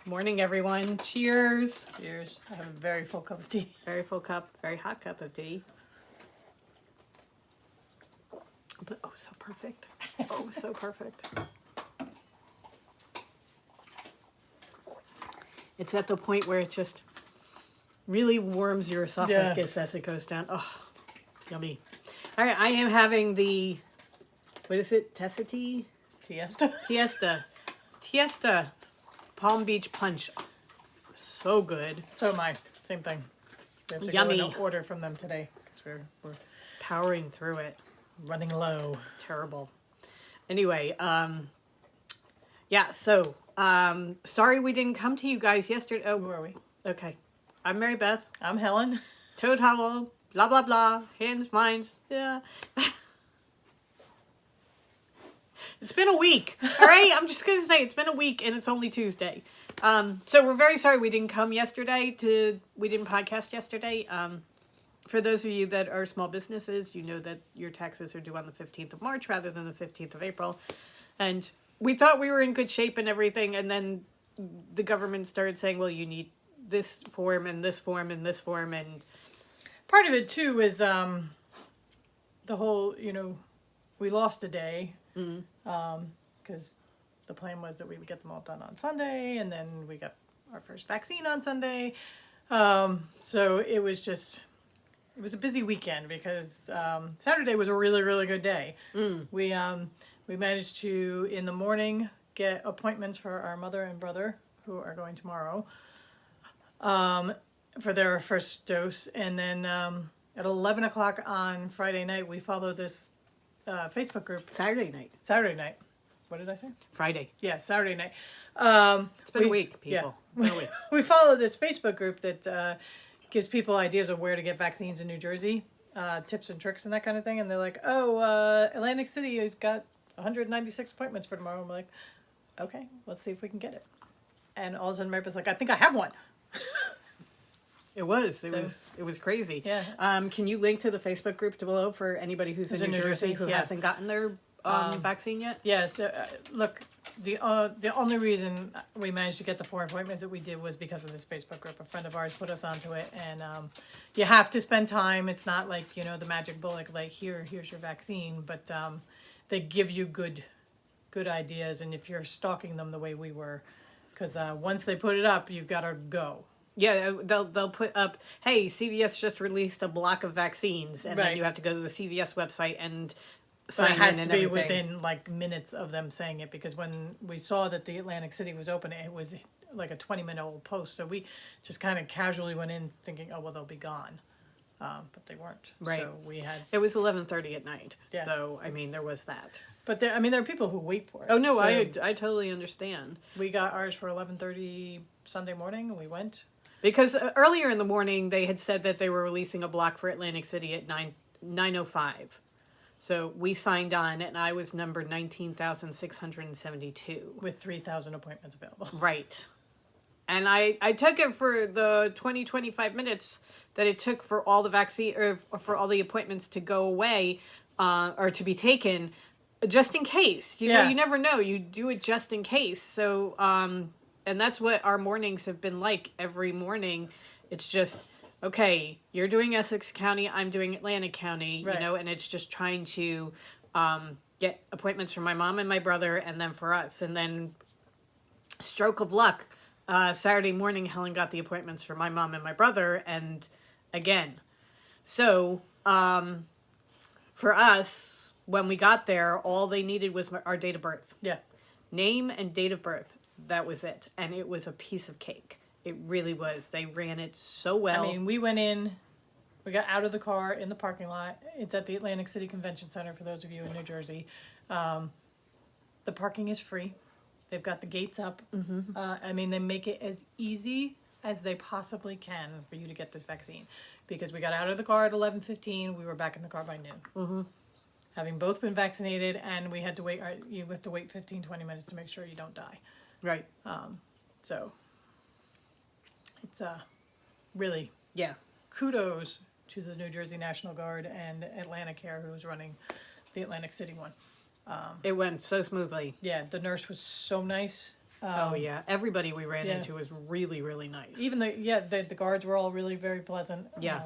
Morning, everyone. Cheers. Cheers. I have a very full cup of tea. Very full cup, very hot cup of tea. But oh, so perfect. Oh, so perfect. It's at the point where it just really warms your esophagus as it goes down. Oh, yummy. All right, I am having the, what is it? Tessity? Tiesta. Palm Beach Punch. Oh, so good. So am I. Same thing. We have to Yummy. go in an order from them today because we're Powering through it. running low. It's terrible. Anyway, so sorry we didn't come to you guys yesterday. Oh, Who are we? okay. I'm Mary Beth. I'm Helen. Toad Hollow. Blah, blah, blah. Hands, minds. Yeah. It's been a week. All right? I'm just going to say it's been a week and it's only Tuesday. So we're very sorry we didn't come yesterday we didn't podcast yesterday. For those of you that are small businesses, you know that your taxes are due on the 15th of March rather than the 15th of April. And we thought we were in good shape and everything. And then the government started saying, well, you need this form and this form and this form. And Part of it too is the whole, we lost a day because the plan was that we would get them all done on Sunday, and then we got our first vaccine on Sunday. So it was a busy weekend because Saturday was a really, really good day. We managed to, in the morning, get appointments for our mother and brother who are going tomorrow for their first dose. And then at 11 o'clock on Friday night, we followed this Facebook group. Saturday night. What did I say? Friday. Yeah, Saturday night. It's been a week, people. Yeah. Been a week. We follow this Facebook group that gives people ideas of where to get vaccines in New Jersey, tips and tricks and that kind of thing. And they're like, Atlantic City has got 196 appointments for tomorrow. I'm like, okay, let's see if we can get it. And all of a sudden, Mary was like, I think I have one. It was crazy. Yeah. Can you link to the Facebook group below for anybody who's in New Jersey who hasn't gotten their vaccine yet? Yeah. So look, the only reason we managed to get the 4 appointments that we did was because of this Facebook group. A friend of ours put us onto it, and you have to spend time. It's not like the magic bullet, like here's your vaccine, but they give you good ideas, and if you're stalking them the way we were, because once they put it up, you've got to go. Yeah, they'll put up, hey, CVS just released a block of vaccines, and then you have to go to the CVS website and sign in. It has to be everything. within like minutes of them saying it, because when we saw that the Atlantic City was open, it was like a 20-minute old post, so we just kind of casually went in thinking, oh well, they'll be gone, but they weren't. Right. So we had. It was 11:30 at night. Yeah. So I mean, there was that. But there are people who wait for it. Oh no, so I totally understand. we got ours for 11:30 Sunday morning, and we went. Because earlier in the morning, they had said that they were releasing a block for Atlantic City at 9:05. So we signed on, and I was number 19,672. With 3,000 appointments available. Right. And I took it for the 25 minutes that it took for all the vaccine, or for all the appointments to go away, or to be taken, just in case. You know, you never know. You do it just in case. So, and that's what our mornings have been like every morning. It's just, okay, you're doing Essex County, I'm doing Atlantic County, and it's just trying to get appointments for my mom and my brother, and then for us. And then, stroke of luck, Saturday morning, Helen got the appointments for my mom and my brother, and again. So, for us, when we got there, all they needed was our date of birth. Yeah. Name and date of birth. That was it. And it was a piece of cake. It really was. They ran it so well. I mean, we went in, we got out of the car in the parking lot. It's at the Atlantic City Convention Center for those of you in New Jersey. The parking is free. They've got the gates up. Mm-hmm. I mean, they make it as easy as they possibly can for you to get this vaccine. Because we got out of the car at 11:15. We were back in the car by noon. Mm-hmm. Having both been vaccinated, and we had to wait. You have to wait 15, 20 minutes to make sure you don't die. Right. So it's really kudos to the New Jersey National Guard and Atlanticare, who was running the Atlantic City one. It went so smoothly. Yeah, the nurse was so nice. Oh yeah, everybody we ran into was really, really nice. Even the guards were all really very pleasant. Yeah.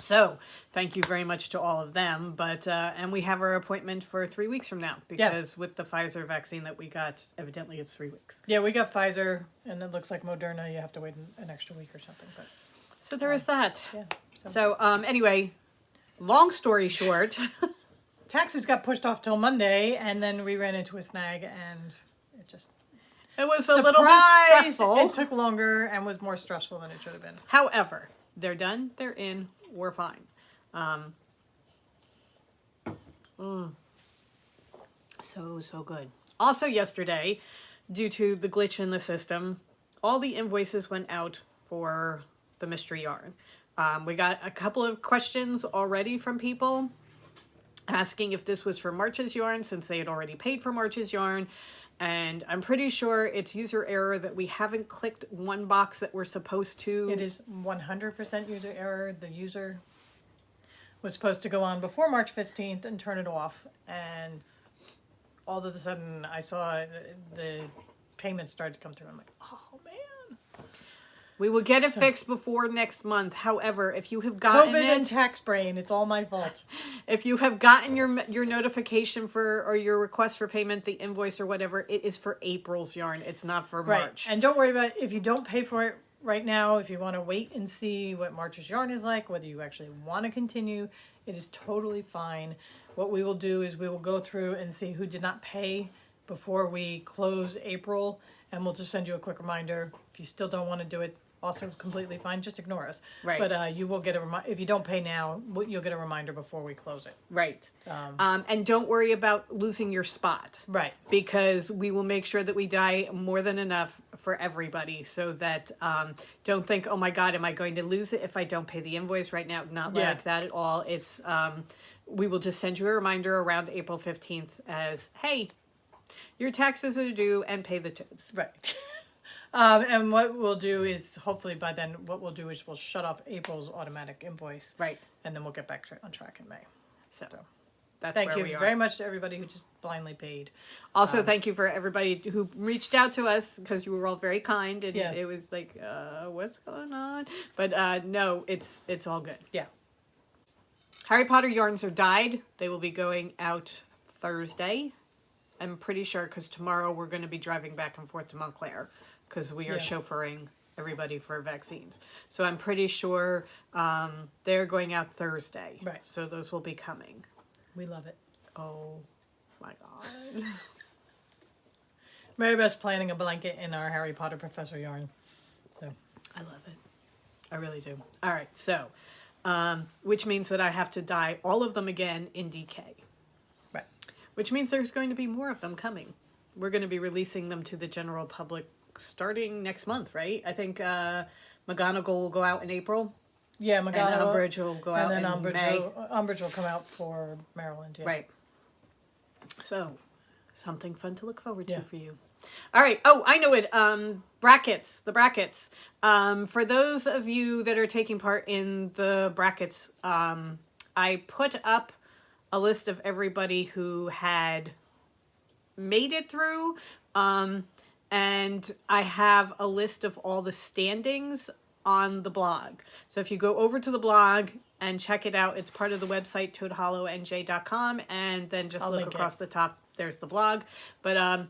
So thank you very much to all of them. But and we have our appointment for 3 weeks from now because with the Pfizer vaccine that we got, evidently it's 3 weeks. Yeah, we got Pfizer, and it looks like Moderna. You have to wait an extra week or something. But so there is that. Yeah. So anyway, long story short, taxes got pushed off till Monday, and then we ran into a snag, and it was a little bit stressful. It took longer and was more stressful than it should have been. However, they're done. They're in. We're fine. So good. Also yesterday, due to the glitch in the system, all the invoices went out for the mystery yarn. We got a couple of questions already from people asking if this was for March's yarn since they had already paid for March's yarn. And I'm pretty sure it's user error that we haven't clicked one box that we're supposed to. It is 100% user error. The user was supposed to go on before March 15th and turn it off. And all of a sudden I saw the payment started to come through. I'm like, oh man. We will get it fixed before next month. However, if you have gotten COVID and tax brain, it's all my fault. If you have gotten your notification for or your request for payment, the invoice or whatever, it is for April's yarn. It's not for March. And don't worry about if you don't pay for it right now. If you want to wait and see what March's yarn is like, whether you actually want to continue, it is totally fine. What we will do is we will go through and see who did not pay before we close April, and we'll just send you a quick reminder. If you still don't want to do it, also completely fine. Just ignore us. Right. But you will get if you don't pay now, you'll get a reminder before we close it. Right. And don't worry about losing your spot. Right. Because we will make sure that we dye more than enough for everybody so that don't think, oh my God, am I going to lose it if I don't pay the invoice right now? Not like that at all. It's we will just send you a reminder around April 15th as, hey, your taxes are due and pay the toads. Right. And what we'll do is, hopefully by then, what we'll do is we'll shut off April's automatic invoice. Right. And then we'll get back on track in May. So that's thank where you we are. very much to everybody who just blindly paid. Also, thank you for everybody who reached out to us because you were all very kind. And it was like, what's going on? But no, it's all good. Yeah. Harry Potter yarns are dyed. They will be going out Thursday. I'm pretty sure because tomorrow we're going to be driving back and forth to Montclair because we are chauffeuring everybody for vaccines. So I'm pretty sure they're going out Thursday. Right. So those will be coming. We love it. Oh my God. Mary Beth's planning a blanket in our Harry Potter Professor yarn. So I love it. I really do. All right. So, which means that I have to dye all of them again in DK. Right. Which means there's going to be more of them coming. We're going to be releasing them to the general public starting next month, right? I think McGonagall will go out in April. Yeah, McGonagall. And Umbridge will go out in May. Umbridge will come out for Maryland. Yeah. Right. So, something fun to look forward to for you. All right. Oh, I know it. Brackets. The brackets. For those of you that are taking part in the brackets, I put up a list of everybody who had made it through. And I have a list of all the standings on the blog. So if you go over to the blog and check it out, it's part of the website, toadhollowNJ.com, and then just look across the top, there's the blog. But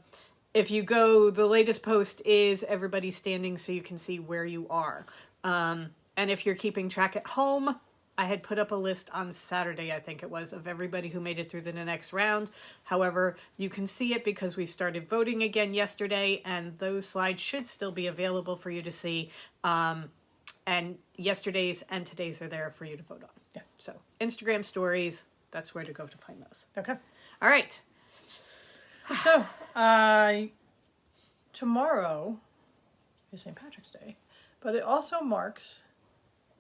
if you go, the latest post is everybody's standing so you can see where you are. And if you're keeping track at home, I had put up a list on Saturday, I think it was, of everybody who made it through the next round. However, you can see it because we started voting again yesterday, and those slides should still be available for you to see. And yesterday's and today's are there for you to vote on. Yeah. So Instagram stories, that's where to go to find those. Okay. All right. So, tomorrow is St. Patrick's Day, but it also marks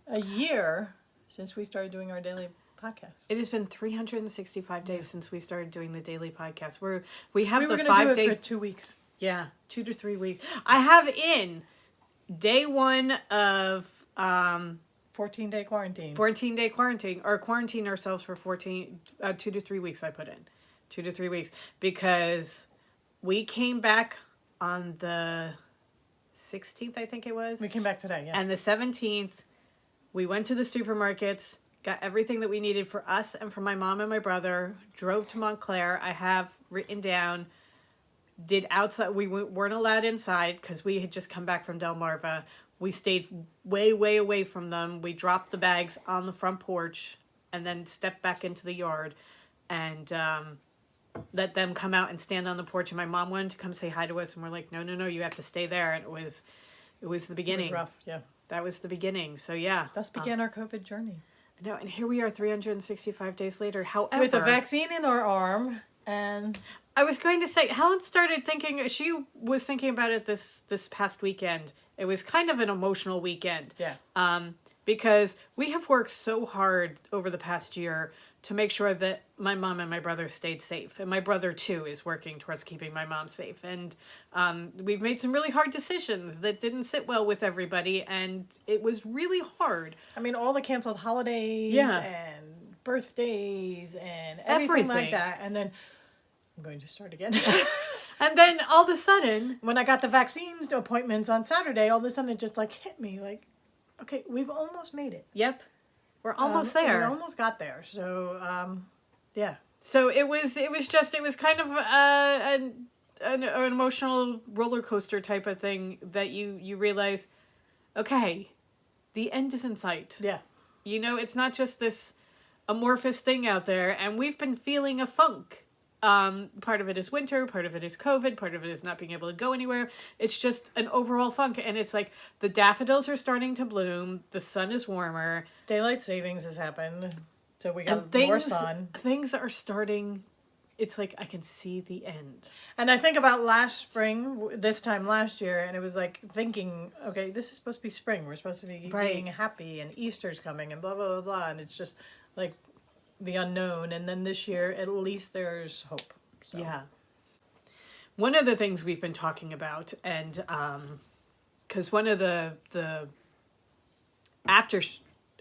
a year since we started doing our daily podcast. It has been 365 days since we started doing the daily podcast. We were going to do it for 2 weeks. Yeah, 2 to 3 weeks. I have in day one of 14-day quarantine. 14-day quarantine, or quarantine ourselves for 2 to 3 weeks. I put in 2 to 3 weeks because we came back on the 16th, I think it was. We came back today, yeah. And the 17th, we went to the supermarkets, got everything that we needed for us and for my mom and my brother, drove to Montclair. I have written down, did outside, we weren't allowed inside because we had just come back from Delmarva. We stayed way, way away from them. We dropped the bags on the front porch and then stepped back into the yard and let them come out and stand on the porch. And my mom wanted to come say hi to us, and we're like, no, you have to stay there. And it was the beginning. It was rough, yeah. That was the beginning. So yeah. Thus began our COVID journey. No, and here we are 365 days later. However, with a vaccine in our arm, and I was going to say, Helen started thinking, she was thinking about it this past weekend. It was kind of an emotional weekend. Yeah. Because we have worked so hard over the past year to make sure that my mom and my brother stayed safe. And my brother, too, is working towards keeping my mom safe. And we've made some really hard decisions that didn't sit well with everybody. And it was really hard. I mean, all the canceled holidays and birthdays and everything like that. And then I'm going to start again. And then all of a sudden, when I got the vaccine appointments on Saturday, all of a sudden it just like hit me like, okay, we've almost made it. Yep. We're almost there. We almost got there. So, yeah. So it was kind of an emotional roller coaster type of thing that you realize, okay, the end is in sight. Yeah. You know, it's not just this amorphous thing out there, and we've been feeling a funk. Part of it is winter, part of it is COVID, part of it is not being able to go anywhere. It's just an overall funk, and it's like the daffodils are starting to bloom, the sun is warmer. Daylight savings has happened, so we got more sun. Things are starting, it's like I can see the end. And I think about last spring, this time last year, and it was like thinking, okay, this is supposed to be spring. We're supposed to be being happy, and Easter's coming, and blah, blah, blah, blah. And it's just like the unknown. And then this year, at least there's hope. So. Yeah. One of the things we've been talking about, and because one of the after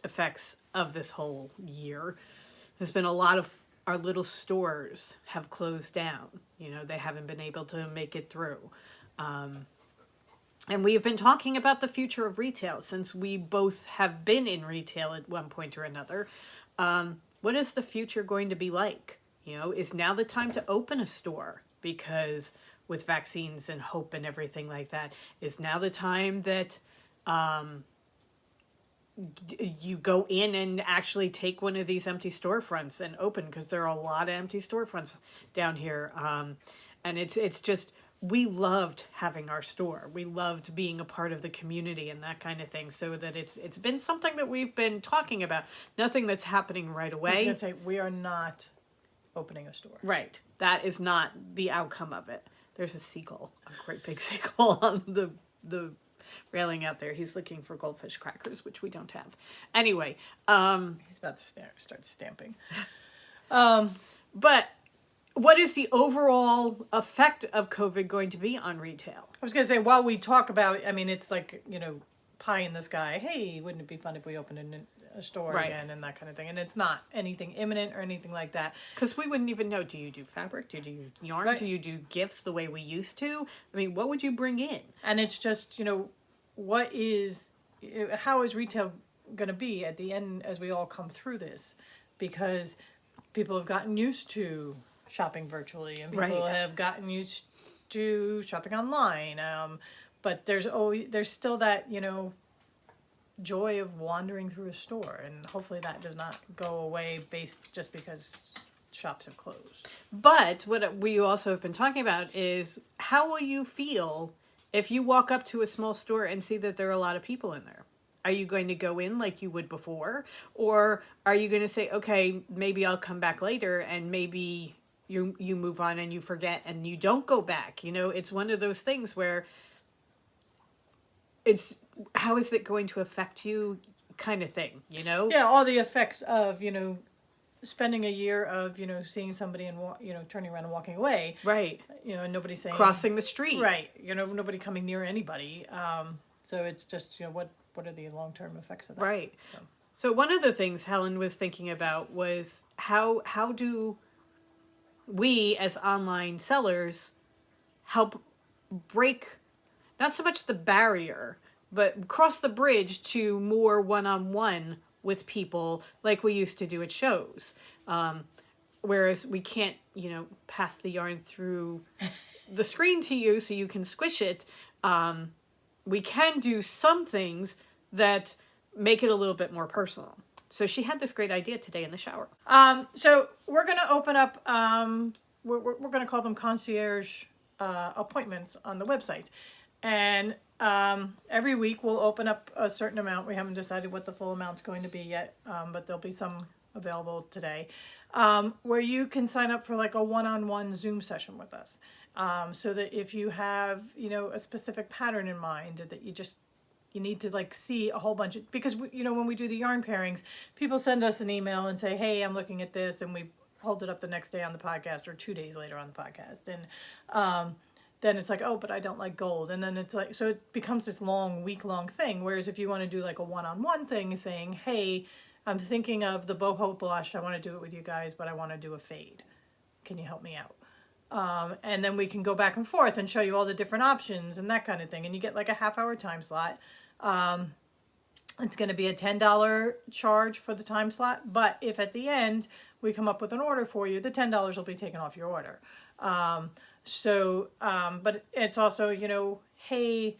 effects of this whole year has been a lot of our little stores have closed down. You know, they haven't been able to make it through. And we have been talking about the future of retail since we both have been in retail at one point or another. What is the future going to be like? You know, is now the time to open a store? Because with vaccines and hope and everything like that, is now the time that you go in and actually take one of these empty storefronts and open, because there are a lot of empty storefronts down here. And it's just, we loved having our store. We loved being a part of the community and that kind of thing. So that it's been something that we've been talking about. Nothing that's happening right away. I was going to say, we are not opening a store. Right. That is not the outcome of it. There's a seagull, a great big seagull on the railing out there. He's looking for goldfish crackers, which we don't have. Anyway. He's about to start stamping. But what is the overall effect of COVID going to be on retail? I was going to say, while we talk about, I mean, it's like, you know, pie in the sky. Hey, wouldn't it be fun if we opened a store again and that kind of thing? And it's not anything imminent or anything like that. Because we wouldn't even know. Do you do fabric? Do you do yarn? Right. Do you do gifts the way we used to? I mean, what would you bring in? And it's just, you know, how is retail going to be at the end as we all come through this? Because people have gotten used to shopping virtually, and people have gotten used to shopping online. But there's still that, you know, joy of wandering through a store, and hopefully that does not go away just because shops have closed. But what we also have been talking about is, how will you feel if you walk up to a small store and see that there are a lot of people in there? Are you going to go in like you would before? Or are you going to say, okay, maybe I'll come back later, and maybe you move on and you forget and you don't go back? You know, it's one of those things where it's, how is it going to affect you kind of thing, you know? Yeah, all the effects of, you know, spending a year of, you know, seeing somebody and, you know, turning around and walking away. Right. You know, and nobody saying... Crossing the street. Right. You know, nobody coming near anybody. So it's just, you know, what are the long-term effects of that? Right. So one of the things Helen was thinking about was how do we as online sellers help break not so much the barrier, but cross the bridge to more one-on-one with people like we used to do at shows. Whereas we can't, pass the yarn through the screen to you so you can squish it. We can do some things that make it a little bit more personal. So she had this great idea today in the shower. So we're going to open up, we're going to call them concierge appointments on the website. And every week we'll open up a certain amount. We haven't decided what the full amount's going to be yet, but there'll be some available today, where you can sign up for like a one-on-one Zoom session with us. So that if you have, a specific pattern in mind that you need to like see a whole bunch of, because when we do the yarn pairings, people send us an email and say, hey, I'm looking at this, and we hold it up the next day on the podcast or 2 days later on the podcast. And then it's like, oh, but I don't like gold. And then it's like, so it becomes this long, week-long thing. Whereas if you want to do like a one-on-one thing saying, hey, I'm thinking of the boho blush. I want to do it with you guys, but I want to do a fade. Can you help me out? And then we can go back and forth and show you all the different options and that kind of thing. And you get like a half-hour time slot. It's going to be a $10 charge for the time slot. But if at the end we come up with an order for you, the $10 will be taken off your order. But it's also, hey,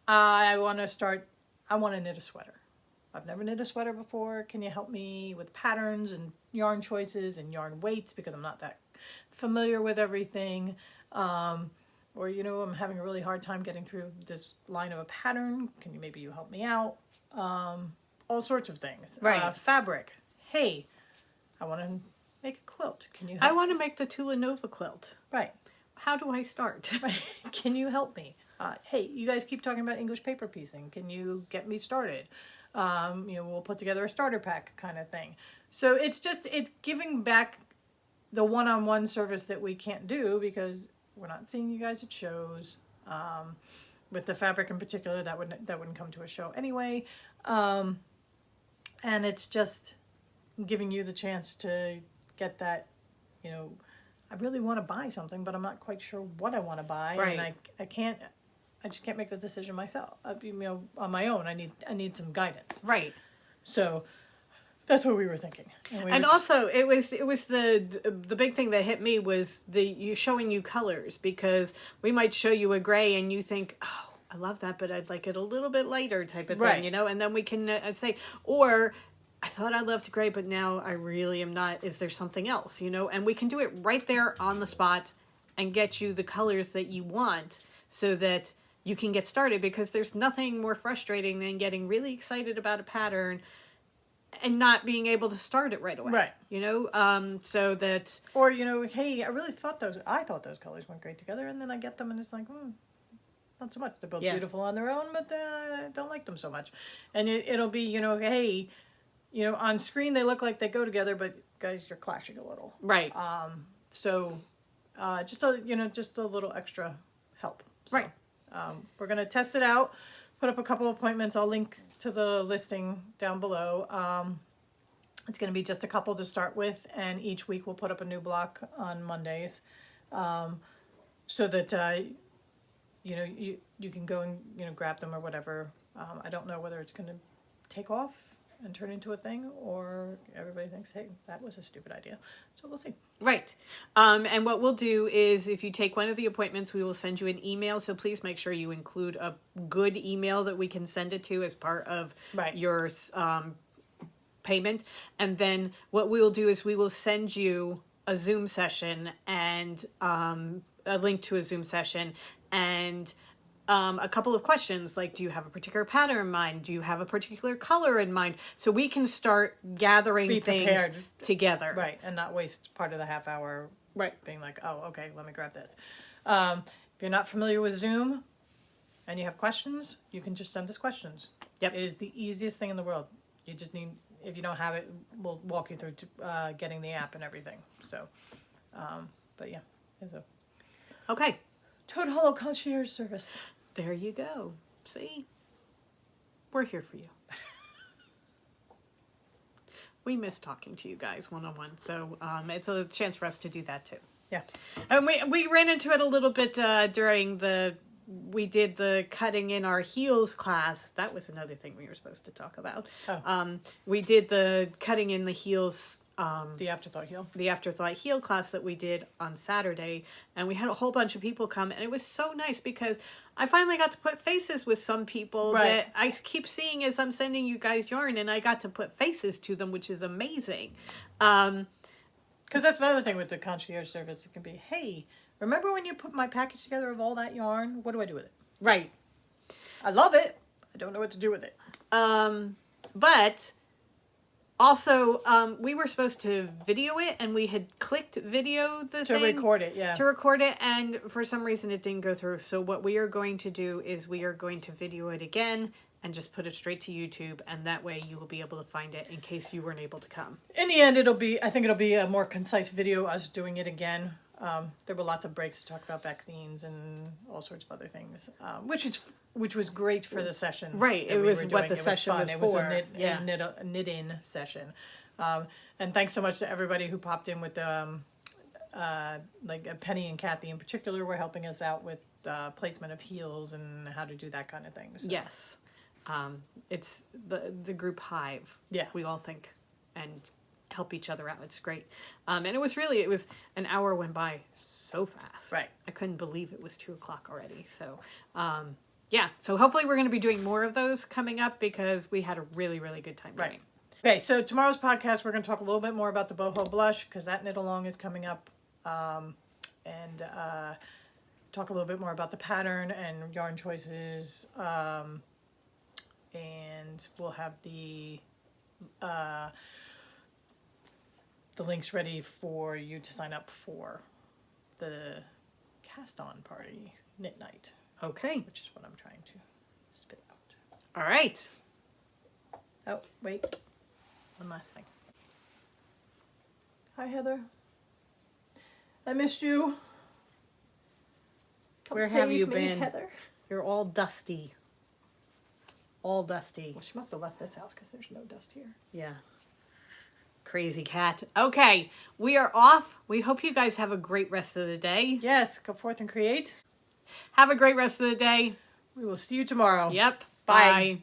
I want to knit a sweater. I've never knit a sweater before. Can you help me with patterns and yarn choices and yarn weights because I'm not that familiar with everything. Or, I'm having a really hard time getting through this line of a pattern. Can you help me out? All sorts of things. Right. Fabric. Hey, I want to make a quilt. Can you help I want to make the Tula Nova quilt. Right. How do I start? Can you help me? Hey, you guys keep talking about English paper piecing. Can you get me started? We'll put together a starter pack kind of thing. So it's giving back the one-on-one service that we can't do because we're not seeing you guys at shows. With the fabric in particular, that wouldn't come to a show anyway. And it's just giving you the chance to get that, I really want to buy something, but I'm not quite sure what I want to buy. Right. And I just can't make the decision myself. On my own, I need some guidance. Right. So that's what we were thinking. And also, it was the big thing that hit me was you showing you colors, because we might show you a gray and you think, oh, I love that, but I'd like it a little bit lighter type of Right. thing, and then we can say, or I thought I loved gray, but now I really am not. Is there something else, And we can do it right there on the spot and get you the colors that you want so that you can get started, because there's nothing more frustrating than getting really excited about a pattern and not being able to start it right away. Right. So that... Or, hey, I thought those colors went great together, and then I get them and it's like, not so much. They're both beautiful on their own, but I don't like them so much. And it'll be, hey, on screen they look like they go together, but guys, you're clashing a little. Right. So just a little extra help. So, right. We're going to test it out, put up a couple appointments. I'll link to the listing down below. It's going to be just a couple to start with, and each week we'll put up a new block on Mondays, so that you can go and grab them or whatever. I don't know whether it's going to take off and turn into a thing, or everybody thinks, hey, that was a stupid idea. So we'll see. Right. And what we'll do is, if you take one of the appointments, we will send you an email. So please make sure you include a good email that we can send it to as part of your payment. And then what we will do is we will send you a Zoom session and a link to a Zoom session and a couple of questions, like, do you have a particular pattern in mind? Do you have a particular color in mind? So we can start gathering things together. Right, and not waste part of the half hour being like, oh, okay, let me grab this. If you're not familiar with Zoom and you have questions, you can just send us questions. Yep. It is the easiest thing in the world. You just need, if you don't have it, we'll walk you through getting the app and everything. So, but yeah. So. Okay. Toad Hollow Concierge Service. There you go. See? We're here for you. We miss talking to you guys one-on-one, so it's a chance for us to do that too. Yeah. And we ran into it a little bit during we did the cutting in our heels class. That was another thing we were supposed to talk about. Oh. We did the cutting in the heels. The afterthought heel. The afterthought heel class that we did on Saturday, and we had a whole bunch of people come, and it was so nice because I finally got to put faces with some people that I keep seeing as I'm sending you guys yarn, and I got to put faces to them, which is amazing. Because that's another thing with the concierge service. It can be, hey, remember when you put my package together of all that yarn? What do I do with it? Right. I love it. I don't know what to do with it. But also, we were supposed to video it, and we had clicked video to record it, yeah. To record it, and for some reason it didn't go through. So what we are going to do is we are going to video it again and just put it straight to YouTube, and that way you will be able to find it in case you weren't able to come. In the end, I think it'll be a more concise video, us doing it again. There were lots of breaks to talk about vaccines and all sorts of other things, which was great for the session. Right, it was what the session was for. It was a knit-in session. And thanks so much to everybody who popped in with like Penny and Kathy in particular were helping us out with placement of heels and how to do that kind of thing. So. Yes. It's the group hive. Yeah. We all think and help each other out. It's great. And it was an hour went by so fast. Right. I couldn't believe it was 2:00 already. So, yeah. So hopefully we're going to be doing more of those coming up because we had a really, really good time doing. Okay. So tomorrow's podcast, we're going to talk a little bit more about the boho blush because that knit along is coming up, and talk a little bit more about the pattern and yarn choices. And we'll have the links ready for you to sign up for the cast-on party knit night. Okay. Which is what I'm trying to spit out. All right. Oh, wait. One last thing. Hi, Heather. I missed you. Come Where have you save me, been? Heather? You're all dusty. All dusty. Well, she must have left this house because there's no dust here. Yeah. Crazy cat. Okay, we are off. We hope you guys have a great rest of the day. Yes, go forth and create. Have a great rest of the day. We will see you tomorrow. Yep. Bye. Bye.